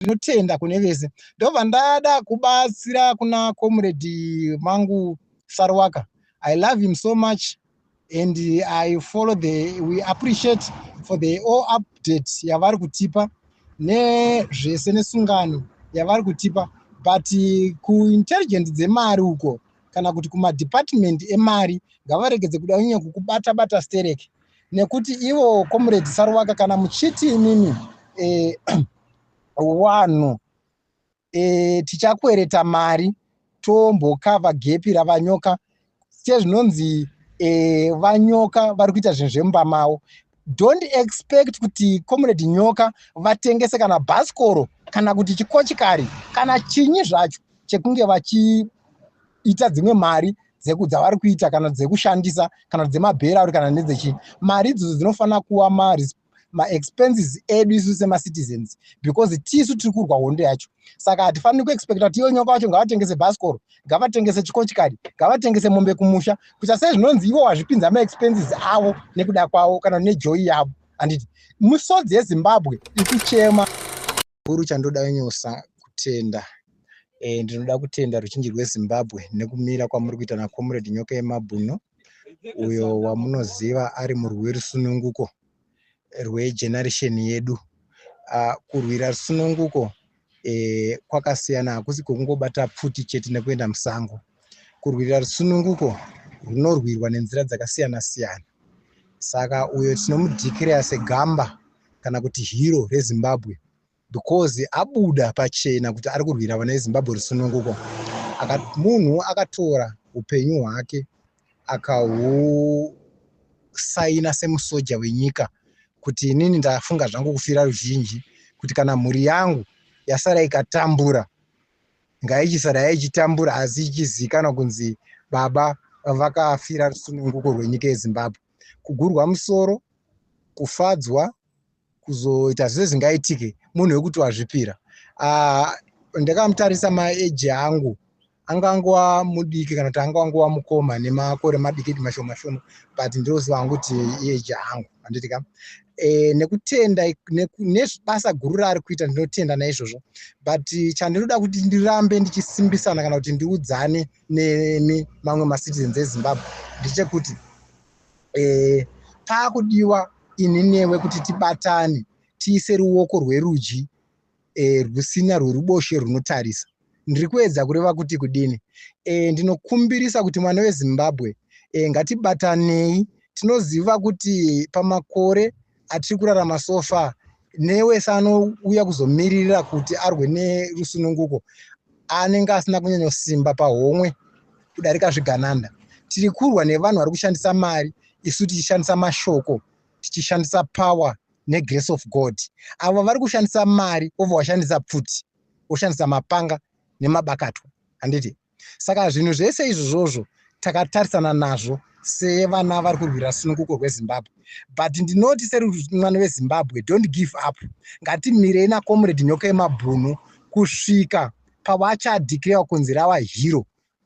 ndinotenda kune vese. Ndobva ndada kubatsira kuna comrade mangu Sarwaka. I love him so much and I follow we appreciate for the all updates yavari kutipa nezvese nesungano yavari kutipa, but kuintelligence dzemari uko kana kuti kumadepartment emari ngavaregedze kuda kunyanya kukubata stereki, nekuti ivo comrade Sarwaka kana muchiti imimi wanhu tichakwereta mari tombokava gepi ravanyoka sezvinonzi vanyoka vari kuita zvinhu zvemumba mavo. Don't expect kuti comrade nyoka vatengese kana bhasikoro kana kuti chikochikari kana chinyi zvacho chekunge vachiita dzimwe mari dzavari kuita kana dzekushandisa kana dzemabhera ari kana nedzechi. Mari idzodzo dzinofanira kuwa ma-expenses edu isu sema-citizens because tisu tiri kurwa hondo yacho. Saka hatifaniri kuexpecta kuti iyo nyoka wacho ngavatengese bhasikoro, ngavatengese chikochikari, ngavatengese mombe kumusha, kuita sezvinonzi ivo wazvipinza ma-expenses avo nekuda kwavo kana nejoyi yavo. Handiti misodzi yeZimbabwe ikuchema. Chikuru chandoda wenyosa kutenda, ndinoda kutenda ruzhinji rweZimbabwe nekumira kwamuri kuita naComrade Nyoka Yemabhuno, uyo wamunoziva ari murwi rusununguko rwegeneration yedu. Kurwira rusununguko kwakasiyana, hakusi kwekungobata pfuti chete nekuenda musango. Kurwira rusununguko runorwirwa nenzira dzakasiyana siyana. Saka uyo tinomudhikira segamba kana kuti hero reZimbabwe because abuda pachena kuti ari kurwira vana veZimbabwe rusununguko. Munhu akatora upenyu hwake akahusaina semusoja wenyika kuti inini ndafunga zvangu kufira ruzhinji, kuti kana mhuri yangu yasara ikatambura ngaichisara yaichitambura asi ichizikanwa kunzi baba vakafira rusununguko rwenyika yeZimbabwe. Kugurwa musoro, kufadzwa, kuzoita zvese zvingaitike munhu wekuti wazvipira. Ndakamutarisa maeji angu angangova mudiki kana kuti angangova mukoma nemakore madiki mashoma shoma, but ndinoziva hangu kuti eji angu handitika. Nekutenda nebasa guru raari kuita ndinotenda naizvozvo, but chandinoda kuti ndirambe ndichisimbisana kana kuti ndiudzane nemi mamwe macitizens eZimbabwe ndechekuti pakudiwa ini newe kuti tibatane, tiise ruoko rwerudyi rusina rweruboshe runotarisa. Ndiri kuedza kureva kuti kudini, ndinokumbirisa kuti mwana weZimbabwe ngatibatanei. Tinoziva kuti pamakore atiri kurarama sofa newese anouya kuzomirira kuti arwe nerusununguko anenge asina kunyanya simba pahomwe kudarika zvigananda. Tiri kurwa nevanhu vari kushandisa mari, isu tichishandisa mashoko, tichishandisa power negrace of God. Avo vari kushandisa mari obva washandisa pfuti, oshandisa mapanga nemabakatwa. Handiti? Saka zvinhu zvese izvozvo takatarisana nazvo sevana vari kurwira sununguko rweZimbabwe. But ndinoti semwana weZimbabwe, don't give up. Ngatimirei naComrade Nyoka Yemabhuno kusvika pawachadhikirewa kunzi rava hero.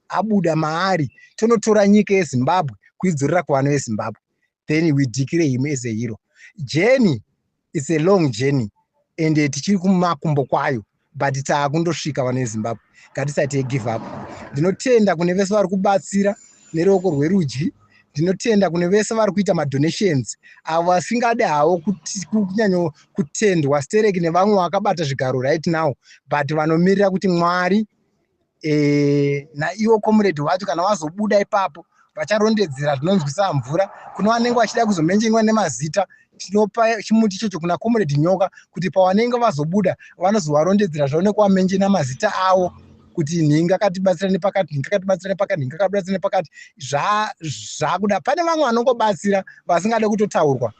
Abuda maari, tonotora nyika yeZimbabwe kuidzorera kuvana veZimbabwe. Then we declare him as a hero. Journey is a long journey and tichiri kumakumbo kwayo, but taakundosvika vana veZimbabwe. Ngatisati give up. Ndinotenda kune vese vari kubatsira neruoko rwerudyi. Ndinotenda kune vese vari kuita madonations avo vasingade havo kunyanya kutendwa stereki nevamwe vakabata zvigaro right now, but vanomirira kuti Mwari naivo comrade wacho kana vazobuda ipapo vacharondedzera zvinonzwisa mvura kuno vanenge vachida kuzomenjengwa nemazita. Tinopa chimuti ichocho kuna Comrade Nyoka kuti pavanenge vazobuda vanozovarondedzera zvavo nekuvamenje namazita avo kuti nhinga katibatsira nepakati, nhinga katibatsira nepakati, nhinga katibatsira nepakati. Zvakuda pane vamwe vanongobatsira vasingade kutotaurwa,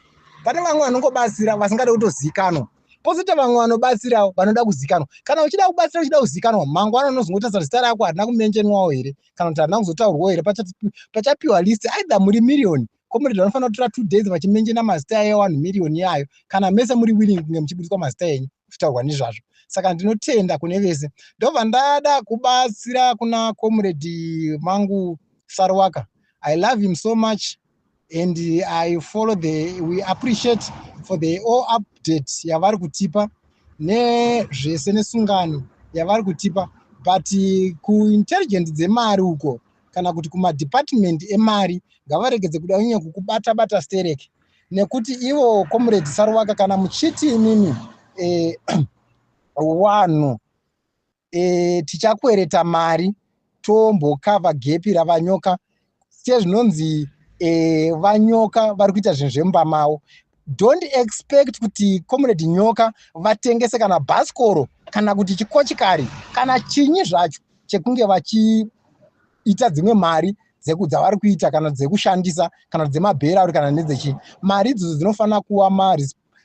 pane vamwe vanongobatsira vasingade kutozikanwa, pozita vamwe vanobatsirawo vanoda kuzikanwa. Kana uchida kubatsira uchida kuzikanwa, mangwana unozongotaura zita rako harina kumenjenwawo here kana kuti harina kuzotaurwawo here pachapiwa list aidha muri miriyoni. Comrade vanofanira kutora 2 days vachimenjena mazita e1 million yayo kana mese muri willing kunge muchiburiswa mazita enyu kutaurwa nezvazvo. Saka ndinotenda kune vese. Ndobva ndada kubatsira kuna Comrade mangu Sarwaka. I love him so much and I follow we appreciate for the all updates yavari kutipa nezvese nesungano yavari kutipa, but kuintelligent dzemari uko kana kuti kumadepartment emari ngavaregedze kuda kunyanya kukubata-bata stereki, nekuti ivo comrade Saruwaka kana muchiti imimi wanhu tichakwereta mari tombokavha gepi ravanyoka sezvinonzi vanyoka vari kuita zvinhu zvemumba mavo. Don't expect kuti comrade nyoka vatengese kana bhasikoro kana kuti chikochikari kana chinyi zvacho chekunge vachiita dzimwe mari dzavari kuita kana dzekushandisa kana dzemabhera kana nedzechi. Mari idzodzo dzinofanira kuva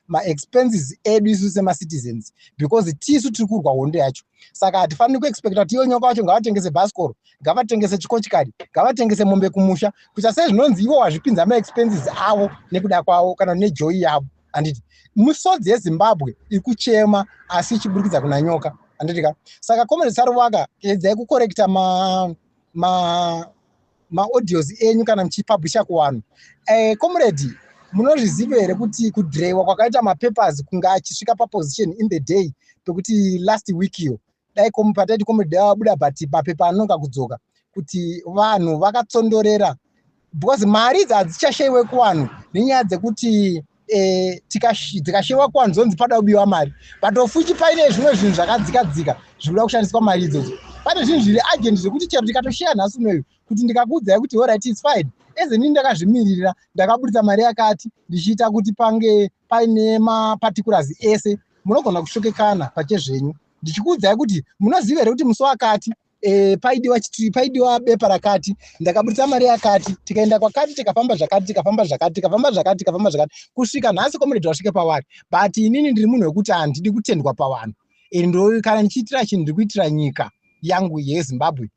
ma-expenses edu isu sema-citizens, because tisu tiri kurwa hondo yacho. Saka hatifaniri kuexpecta kuti iyo nyoka wacho ngavatengese bhasikoro, ngavatengese chikochikari, ngavatengese mombe kumusha, kuita sezvinonzi ivo wazvipinza ma-expenses avo nekuda kwavo kana nejoyi yavo. Handiti misodzi yeZimbabwe iri kuchema asi ichiburikidza kuna nyoka. Handitika. Saka comrade Saruwaka, edzai kukorekta ma-audios enyu kana muchipublisha kuvanhu. Comrade, munozviziva here kuti kudhirewa kwakaita mapapers kunga achisvika paposition in the day pekuti last week iyo dai pataiti comrade abuda but mapepa anonga kudzoka kuti vanhu vakatsondorera because mari idzi hadzichashayiwe kuvanhu nenyaya dzekuti dzikashayiwa kuvanhu zonzi pada kubiwa mari, but ofuchi paine zvimwe zvinhu zvakadzika-dzika zvinoda kushandiswa mari idzodzo. Pane zvinhu zviri agent zvekuti chero tikatosheya nhasi unoyu kuti ndikakuudzai kuti alright it's fine, ezeni ndakazvimirira ndakaburitsa mari yakati ndichiita kuti pange paine maparticulazi ese, munogona kushokekana pachezvenyu. Ndichikuudzai kuti munoziva here kuti musi wakati paidiwa bepa rakati, ndakaburitsa mari yakati, tikaenda kwakati, tikafamba zvakati kusvika nhasi comrade wasvike pavari. But inini ndiri munhu wekuti handidi kutendwa pavanhu, kana ndichiitira chinhu ndiri kuitira nyika yangu yeZimbabwe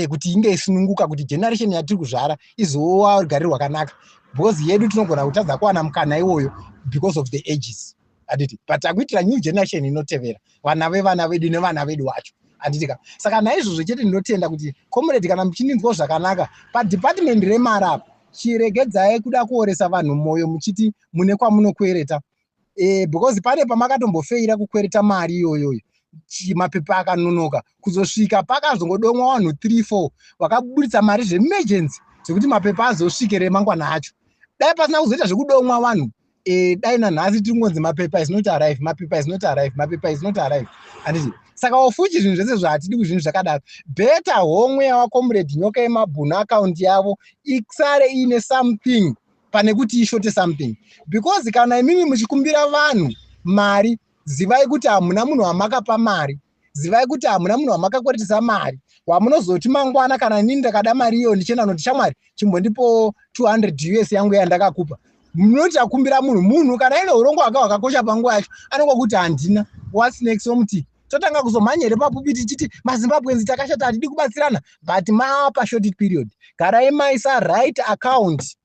kuti inge isununguka, kuti generation yatiri kuzvara izova rugare rwakanaka, because yedu tinogona kutadza kuwana mukana iwoyo because of the ages. Handiti, but akuitira new generation inotevera, vana vedu nevana vedu vacho. Handitika. Saka naizvozvo chete ndinotenda kuti comrade kana muchininzwa zvakanaka padepartment remari apa, chiregedzai kuda kuoresa vanhu moyo muchiti mune kwamunokwereta, because pane pamakatombofaira kukwereta mari iyoyoyo mapepa akanonoka kuzosvika pakazongodomwa vanhu 3-4 vakaburitsa mari zveemergency zvekuti mapepa azosvike remangwana acho. Dai pasina kuzoita zvekudomwa vanhu, dai nanhasi tiringonzi mapepa is not arrive, mapepa is not arrive, mapepa is not arrive. Handiti. Saka ofuchi zvinhu zvese zvatidi kuzvinhu zvakadaro, beta homwe yavacomrade nyoka yemabhunu akaunti yavo isare ine something pane kuti ishote something, because kana imimi muchikumbira vanhu mari, zivai kuti hamuna munhu wamakapa mari, zivai kuti hamuna munhu wamakakweretesa mari, wamunozoti mangwana kana inini ndakada mari iyo ndichenda noti shamwari chimbondipo 200 US yangu yandakakupa, munoti akumbira munhu kana ine urongo hwakakosha panguva yacho anongokuti handina, what's next omuti totanga kuzomhanyere papupiti chiti maZimbabwenzi takashata hatidi kubatsirana, but mapa short period. Garai maisa right account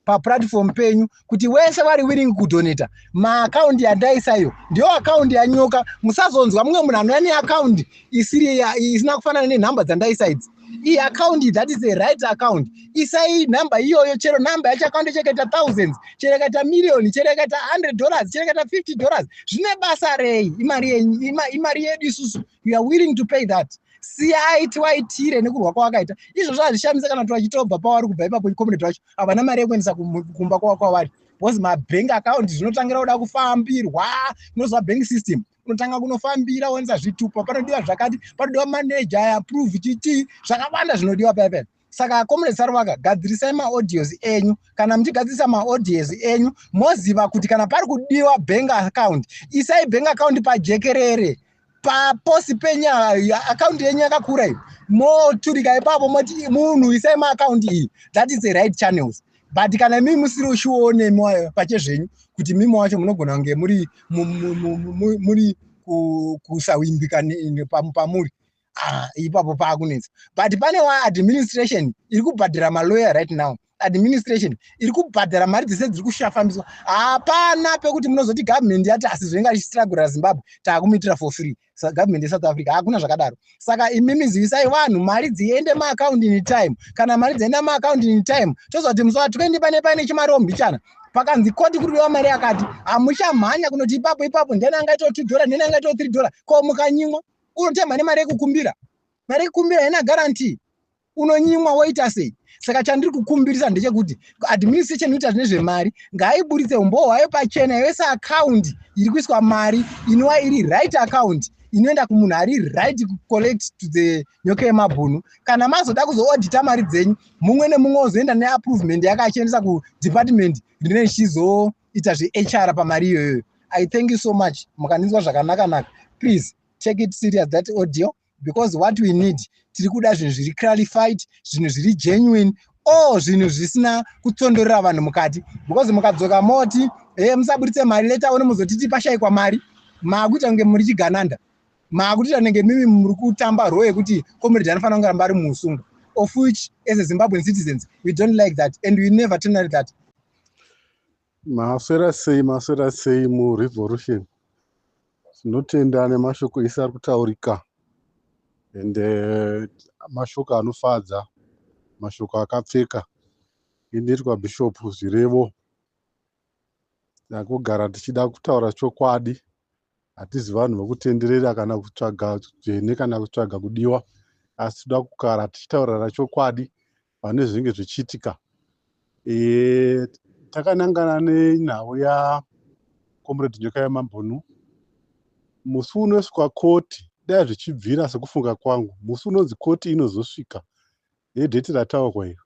paplatform penyu kuti wese vari willing kudonata. Maakaundi yandaisayo ndiyo akaundi yanyoka, musazonzwa mumwe munhu anouya neakaundi isina kufanana nenhamba dzandaisa idzi. Iyi akaundi that is a right account, isai nhamba iyoyo, chero nhamba yacho akaundi chekaita thousands, chero ikaita million, chero ikaita $100, chero ikaita $50, zvine basa rei? Imari yedu isusu, you are willing to pay that. Siyai tiwaitire nekurwa kwawakaita. Izvozvo hazvishamisa kana twachitobva pavari kubva ipapo comrade wacho havana mari yekuendesa kumba kwavari, because mabank account zvinotangira kuda kufambirwa, unozwa bank system unotanga kunofambira woendesa zvitupa, panodiwa zvakati, panodiwa manager approve chiti, zvakawanda zvinodiwa paipai. Saka comrade Saruwaka, gadzirisai maaudios enyu, kana muchigadzirisa maaudios enyu moziva kuti kana pari kudiwa bank account, isai bank account pajekerere paposi penya account yenyu yakakura iyo, moturika ipapo moti munhu isai maakaundi iyi, that is the right channels. But kana mimi musiri ushione pachezvenyu kuti mimi wacho munogona kunge muri kusawimbika pamuri, ipapo paakunetsa. But pane administration iri kubhadhara malawyer right now, administration iri kubhadhara mari dzese dziri kushafambiswa. Hapana pekuti munozoti government yati asi zvenga ichistruggle Zimbabwe taakumitira for free. Saka government yeSouth Africa hakuna zvakadaro. Saka imimi zivisai vanhu mari dziende maakaundi in time, kana mari dzienda maakaundi in time tozoti musati twendi pane chimariwo mbichana pakanzi koti kuriwa mari akati hamuchamhanya kunoti ipapo ndeni angaitawo $2 ndeni angaitawo $3 ko mukanyimwa unotemha nemari yekukumbira. Mari yekukumbira haina guarantee, unonyimwa woita sei? Saka chandiri kukumbirisa ndechekuti administration inoita nezvemari ngaiburitse umboo hwayo pachena yose account iri kuiswa mari inova iri right account inoenda kumunhu ari right collect to the nyoka yemabhunu. Kana mazoda kuzoaudita mari dzenyu mumwe nemumwe ozoenda neapprovement yakachiendesa kudepartment rine richizoita zveHR pamari iyoyo. I thank you so much. Mukaninzwa zvakanaka. Please take it serious that audio, because what we need, tiri kuda zvinhu zviri clarified, zvinhu zviri genuine, zvinhu zvisina kutsondorera vanhu mukati. Because mukadzoka moti musaburitse mari leta one muzotiti pashayikwa mari, maakuita kunge muri chigananda, maakuita kunge mimi muri kutamba role yekuti comrade anofanira kunge ari muusungwa, of which as a Zimbabwean citizens we don't like that and we never tolerate that. Maswera sei mu revolution tinotenda nemashoko ese ari kutaurika, ende mashoko anofadza, mashoko akapfeka inoitwa bishop zvirevo. Nakugara tichida kutaura chokwadi, hatizi vanhu vokutenderera kana kutsvaga dzvene kana kutsvaga kudiwa, asi toda kugara tichitaurira chokwadi pane zvinenge zvichiitika. Takanangana nenhau yaComrade Nyoka Yemabhunu, musi unosvika koti, dai zvichibvira sekufunga kwangu, musi unonzi koti inozosvika nedheti rataurwa iro,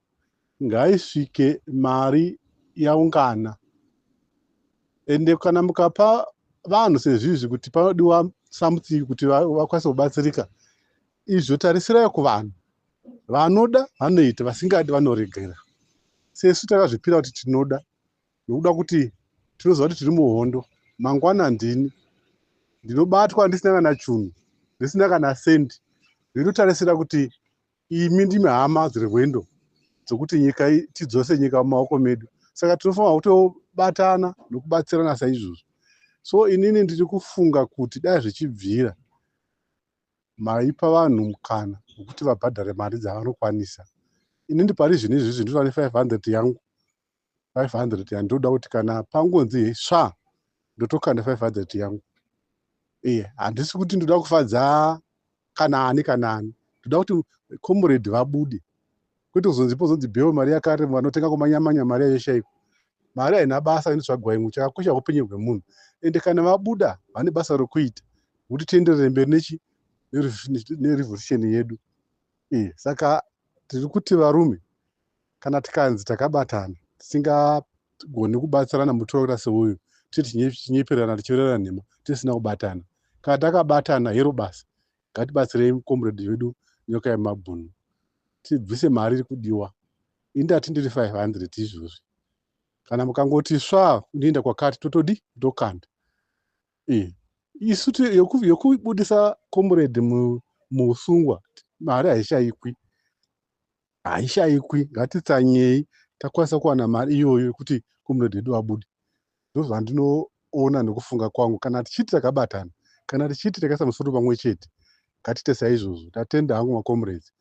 ngaisvike mari yaungana. Ende kana mukapa vanhu sezvizvi kuti panodiwa something kuti vakwanise kubatsirika, izvotarisirai kuvanhu. Vanoda vanoita, vasingadi vanoregera. Sesu takazvipira kuti tinoda, nokuda kuti tinoziva kuti tiri muhondo. Mangwana ndinobatwa ndisina kana chunhu, ndisina kana sendi. Ndinotarisira kuti imi ndimi hama dzerwendo dzokuti nyika tidzose nyika mumaoko medu. Saka tinofanira kutobatana nokubatsirana saizvozvo. So inini ndiri kufunga kuti dai zvichibvira maipa vanhu mukana wekuti vabhadhare mari dzavanokwanisa. Inini pari zvinezvi ndinoda 500 yangu, 500 yandoda kuti kana pangonzi sva ndotokanda 500 yangu. Handisi kuti ndoda kufadza kana ani, ndoda kuti comrade vabude, kwete kuzonzi bheo mari yakare vanotenga kumanyamanya mari yaishayiko. Mari haina basa inotsvagwa imwe, chakakosha upenyu hwemunhu. Ende kana vabuda vane basa rokuita kuti tienderere mberi nerevolution yedu. Saka tiri kuti varume, kana tikanzi takabatana, tisingagoni kubatsirana mutora seuyu, titi tinyeperana tichiverana nhema tisina kubatana. Kana takabatana hero basa, ngatibatsirei comrade wedu Nyoka Yemabhunu, tibvise mari iri kudiwa. Indati ndiri 500 izvozvi. Kana mukangoti sva ndienda kwakati totokanda. Isu yokubudisa comrade muusungwa, mari haishayikwi. Ngatitsanyei takwanisa kuwana mari iyoyo yekuti comrade wedu abude. Ndozvandinoona nekufunga kwangu. Kana tichiti takabatana, kana tichiti takaisa musoro pamwe chete, ngatiite saizvozvo. Tatenda hangu macomrades,